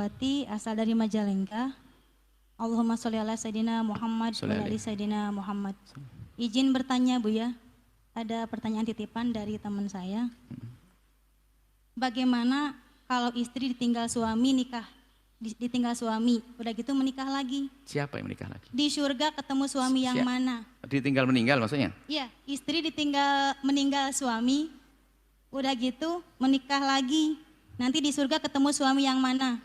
Indrawati, asal dari Majalengka. Allahumma sholli ala Sayyidina Muhammad wa ala ali Sayyidina Muhammad. Izin bertanya Buya, ada pertanyaan titipan dari teman saya. Bagaimana kalau istri ditinggal suami ditinggal suami, udah gitu menikah lagi? Siapa yang menikah lagi? Di surga ketemu suami yang mana? Ditinggal meninggal maksudnya? Iya, istri meninggal suami, udah gitu menikah lagi. Nanti di surga ketemu suami yang mana?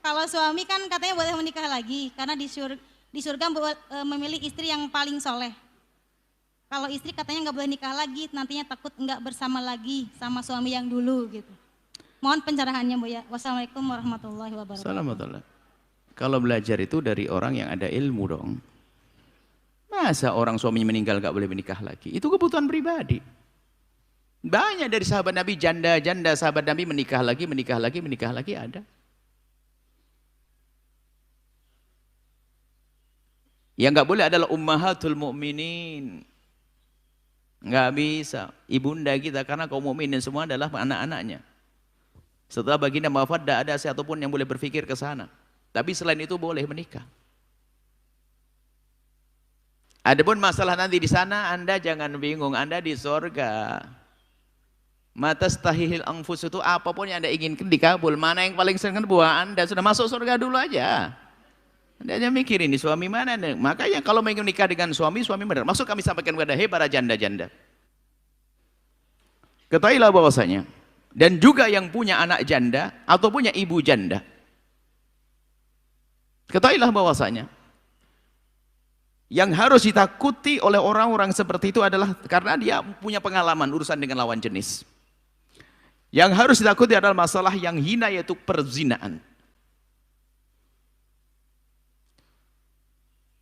Kalau suami kan katanya boleh menikah lagi, karena di surga memilih istri yang paling soleh. Kalau istri katanya nggak boleh nikah lagi, nantinya takut nggak bersama lagi sama suami yang dulu gitu. Mohon pencerahannya Bu ya. Wassalamualaikum warahmatullahi wabarakatuh. Assalamualaikum. Kalau belajar itu dari orang yang ada ilmu dong. Masa orang suaminya meninggal nggak boleh menikah lagi? Itu kebutuhan pribadi. Banyak dari sahabat Nabi janda sahabat Nabi menikah lagi ada. Yang nggak boleh adalah ummahatul mu'minin. Nggak bisa. Ibunda kita karena kaum mukminin semua adalah anak-anaknya. Setelah baginda wafat tidak ada satu pun yang boleh berpikir ke sana. Tapi selain itu boleh menikah. Adapun masalah nanti di sana Anda jangan bingung, Anda di surga. Matastahihil anfus itu apapun yang Anda inginkan dikabul. Mana yang paling sering buah Anda sudah masuk surga dulu aja. Anda aja mikir ini suami mana? Makanya kalau ingin nikah dengan suami benar. Maksud kami sampaikan kepada para janda-janda. Ketahuilah bahwasanya dan juga yang punya anak janda atau punya ibu janda. Ketahuilah bahwasanya yang harus ditakuti oleh orang-orang seperti itu adalah karena dia punya pengalaman urusan dengan lawan jenis. Yang harus ditakuti adalah masalah yang hina yaitu perzinaan.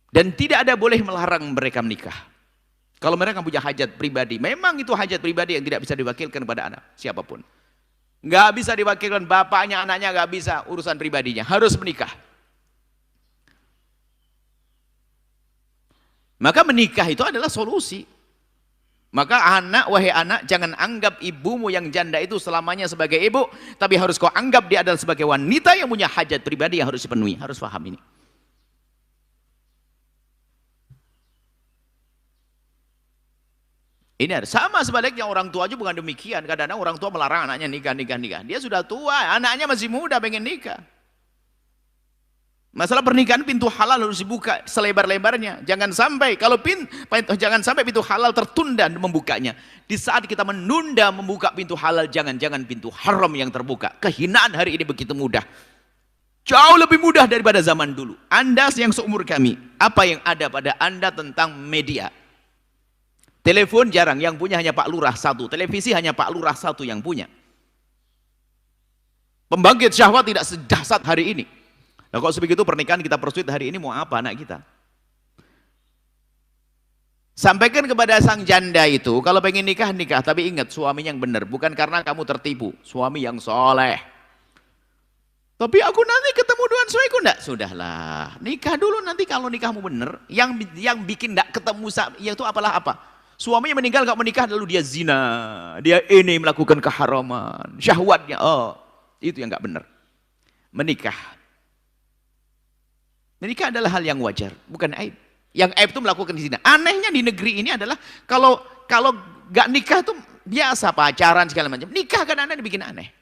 Dan tidak ada boleh melarang mereka menikah. Kalau mereka punya hajat pribadi, memang itu hajat pribadi yang tidak bisa diwakilkan kepada anak siapapun. Nggak bisa diwakilkan bapaknya, anaknya nggak bisa, urusan pribadinya harus menikah. Maka menikah itu adalah solusi. Maka wahai anak, jangan anggap ibumu yang janda itu selamanya sebagai ibu, tapi harus kau anggap dia adalah sebagai wanita yang punya hajat pribadi yang harus dipenuhi. Harus paham ini. Ini ada. Sama sebaliknya orang tua aja bukan demikian. Kadang-kadang orang tua melarang anaknya nikah. Dia sudah tua, anaknya masih muda pengen nikah. Masalah pernikahan pintu halal harus dibuka selebar-lebarnya. Jangan sampai pintu halal tertunda membukanya. Di saat kita menunda membuka pintu halal, jangan-jangan pintu haram yang terbuka. Kehinaan hari ini begitu mudah. Jauh lebih mudah daripada zaman dulu. Anda yang seumur kami, apa yang ada pada Anda tentang media? Telepon jarang, yang punya hanya Pak Lurah satu. Televisi hanya Pak Lurah satu yang punya. Pembangkit syahwat tidak sedahsyat hari ini. Nah, kalau sebegitu pernikahan kita persuit hari ini mau apa anak kita? Sampaikan kepada sang janda itu, kalau pengen nikah, tapi ingat suaminya yang benar, bukan karena kamu tertipu, suami yang soleh. Tapi aku nanti ketemu dengan suamiku enggak? Sudahlah, nikah dulu nanti kalau nikahmu benar, yang bikin enggak ketemu itu apalah apa? Suaminya meninggal enggak menikah lalu dia zina, dia ini melakukan keharaman, syahwatnya, itu yang enggak benar. Menikah adalah hal yang wajar, bukan aib. Yang aib itu melakukan zina. Anehnya di negeri ini adalah kalau enggak nikah tuh biasa pacaran segala macam. Nikah kadang-kadang dibikin aneh.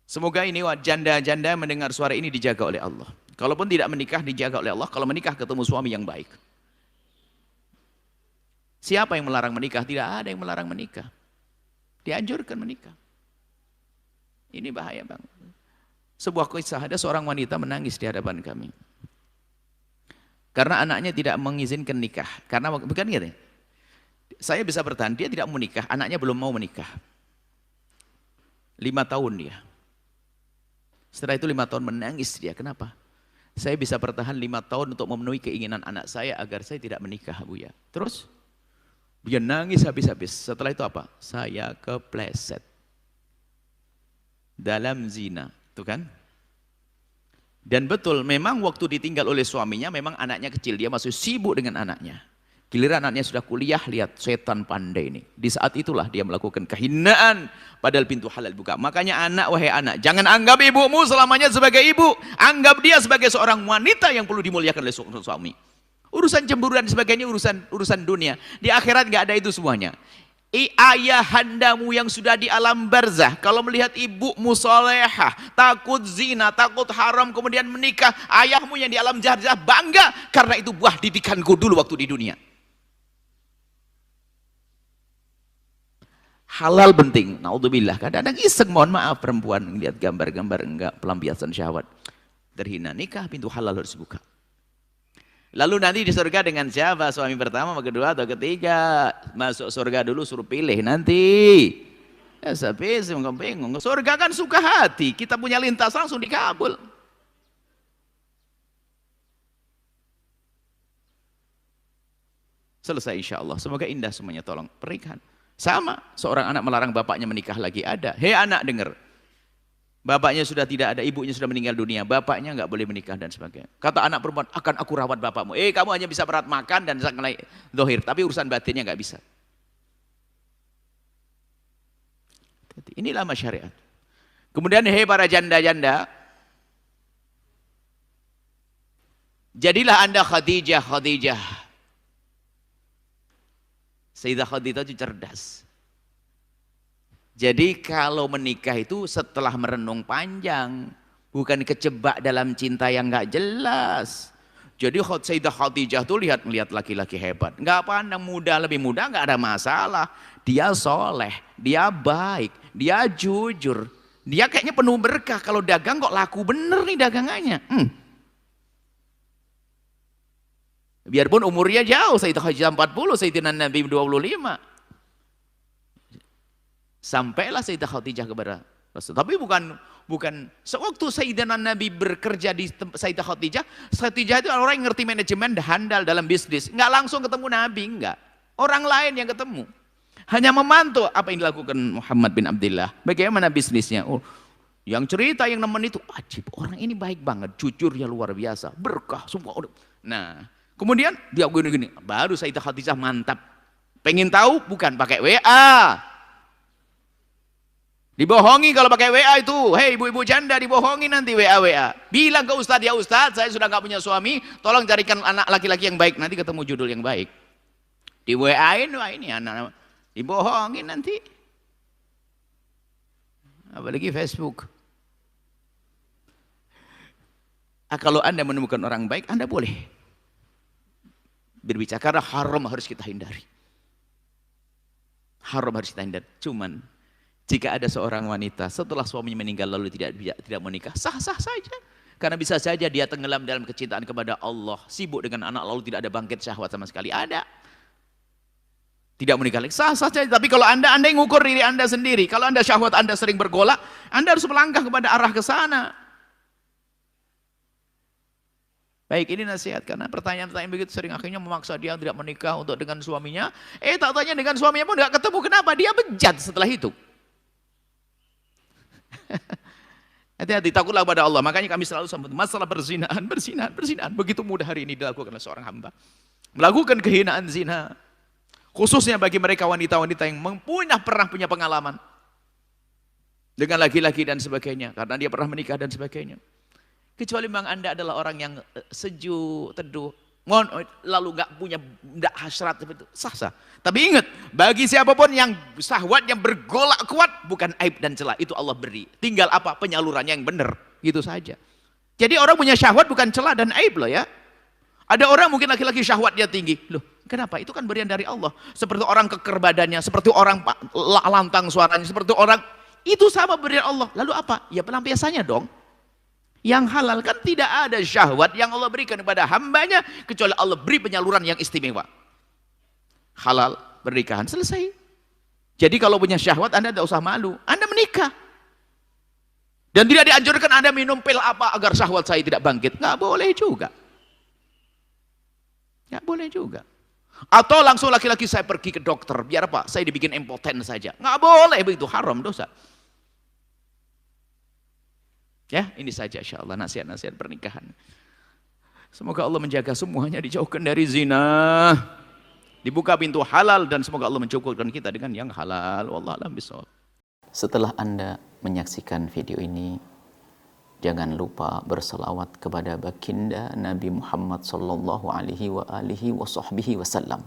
Semoga ini janda-janda mendengar suara ini dijaga oleh Allah. Kalaupun tidak menikah dijaga oleh Allah. Kalau menikah ketemu suami yang baik. Siapa yang melarang menikah? Tidak ada yang melarang menikah. Dianjurkan menikah. Ini bahaya bang. Sebuah kisah, ada seorang wanita menangis di hadapan kami. Karena anaknya tidak mengizinkan nikah. Karena bukan gitu. Saya bisa bertahan, dia tidak mau menikah, anaknya belum mau menikah. 5 tahun dia. Setelah itu 5 tahun menangis dia. Kenapa? Saya bisa bertahan 5 tahun untuk memenuhi keinginan anak saya agar saya tidak menikah, Buya. Terus dia nangis habis-habis. Setelah itu apa? Saya kepleset dalam zina, itu kan? Dan betul, memang waktu ditinggal oleh suaminya, memang anaknya kecil, dia masih sibuk dengan anaknya. Giliran anaknya sudah kuliah, lihat setan pandai ini. Di saat itulah dia melakukan kehinaan, padahal pintu halal buka. Makanya anak, wahai anak, jangan anggap ibumu selamanya sebagai ibu. Anggap dia sebagai seorang wanita yang perlu dimuliakan oleh seorang suami. Urusan cemburu dan sebagainya urusan dunia. Di akhirat nggak ada itu semuanya. Ayahandamu yang sudah di alam barzah, kalau melihat ibumu solehah, takut zina, takut haram, kemudian menikah, ayahmu yang di alam barzah bangga, karena itu buah didikanku dulu waktu di dunia. Halal penting, naudzubillah. Kadang-kadang iseng, mohon maaf, perempuan lihat gambar-gambar enggak, pelampiasan syahwat, terhina. Nikah, pintu halal harus buka. Lalu nanti di surga dengan siapa? Suami pertama, kedua atau ketiga? Masuk surga dulu suruh pilih nanti. Ya sampai bingung. Surga kan suka hati, kita punya lintas langsung dikabul. Selesai insya Allah. Semoga indah semuanya, tolong pernikahan. Sama, seorang anak melarang bapaknya menikah lagi, ada. Hei anak, dengar. Bapaknya sudah tidak ada, ibunya sudah meninggal dunia, bapaknya nggak boleh menikah dan sebagainya. Kata anak perempuan, akan aku rawat bapakmu. Kamu hanya bisa berat makan dan naik dohir, tapi urusan batinnya nggak bisa. Inilah syariat. Kemudian hei para janda-janda, jadilah anda Khadijah. Sayyidah Khadijah itu cerdas. Jadi kalau menikah itu setelah merenung panjang, bukan kecebak dalam cinta yang nggak jelas. Jadi Sayyidah Khadijah tuh lihat laki-laki hebat, nggak pandang muda lebih muda, nggak ada masalah. Dia soleh, dia baik, dia jujur, dia kayaknya penuh berkah. Kalau dagang kok laku bener nih dagangannya. Biarpun umurnya jauh, Sayyidah Khadijah 40, Sayyidina Nabi 25. Sampailah Sayyidah Khadijah kepada Rasul. Tapi bukan sewaktu Sayyidina Nabi bekerja di Sayyidah Khadijah itu orang yang ngerti manajemen, handal dalam bisnis. Enggak langsung ketemu Nabi, enggak. Orang lain yang ketemu. Hanya memantau apa yang dilakukan Muhammad bin Abdullah. Bagaimana bisnisnya. Oh, yang cerita yang nemen itu ajib. Orang ini baik banget, jujur ya luar biasa, berkah semua. Nah, kemudian dia gini-gini, baru Sayyidah Khadijah mantap. Pengen tahu? Bukan pakai WA. Dibohongi kalau pakai WA itu. Hei ibu-ibu janda, dibohongi nanti WA. Bilang ke Ustadz, ya Ustadz, saya sudah nggak punya suami, tolong carikan anak laki-laki yang baik. Nanti ketemu judul yang baik. Di WA-in, wah ini anak. Dibohongi nanti. Apalagi Facebook. Kalau Anda menemukan orang baik, Anda boleh berbicara, karena haram harus kita hindari. Haram harus kita hindari. Cuman jika ada seorang wanita setelah suaminya meninggal lalu tidak menikah, sah-sah saja. Karena bisa saja dia tenggelam dalam kecintaan kepada Allah, sibuk dengan anak lalu tidak ada bangkit syahwat sama sekali. Ada. Tidak menikah lagi, sah-sah saja. Tapi kalau anda yang ngukur diri Anda sendiri, kalau Anda syahwat Anda sering bergolak, Anda harus melangkah kepada arah ke sana. Baik, ini nasihat, karena pertanyaan-pertanyaan begitu sering akhirnya memaksa dia tidak menikah untuk dengan suaminya. Tak tanya dengan suaminya pun tidak ketemu. Kenapa? Dia bejat setelah itu. Hati-hati, takutlah pada Allah. Makanya kami selalu sambut masalah berzinahan. Begitu mudah hari ini dilakukan oleh seorang hamba. Melakukan kehinaan zina. Khususnya bagi mereka wanita-wanita yang pernah punya pengalaman dengan laki-laki dan sebagainya. Karena dia pernah menikah dan sebagainya. Kecuali memang Anda adalah orang yang sejuk, teduh, lalu nggak hasrat seperti itu, sah-sah. Tapi ingat, bagi siapapun yang syahwat yang bergolak kuat, bukan aib dan celah, itu Allah beri. Tinggal apa? Penyalurannya yang benar, gitu saja. Jadi orang punya syahwat bukan celah dan aib loh ya. Ada orang mungkin laki-laki syahwatnya tinggi, loh kenapa? Itu kan berian dari Allah. Seperti orang keker badannya, seperti orang lantang suaranya, seperti orang, itu sama berian Allah. Lalu apa? Ya pelampiasannya dong. Yang halal kan tidak ada syahwat yang Allah berikan kepada hambanya kecuali Allah beri penyaluran yang istimewa. Halal, pernikahan, selesai. Jadi kalau punya syahwat Anda tidak usah malu, Anda menikah. Dan tidak dianjurkan Anda minum pil apa agar syahwat saya tidak bangkit. Nggak boleh juga. Nggak boleh juga. Atau langsung laki-laki saya pergi ke dokter, biar apa? Saya dibikin impoten saja. Nggak boleh begitu, haram, dosa. Ya, ini saja insyaallah nasihat-nasihat pernikahan. Semoga Allah menjaga semuanya dijauhkan dari zina. dibuka pintu halal, dan semoga Allah mencukupkan kita dengan yang halal. Wallahu a'lam bishawab. Setelah Anda menyaksikan video ini, jangan lupa berselawat kepada baginda Nabi Muhammad sallallahu alaihi wa alihi wa sahbihi wasallam.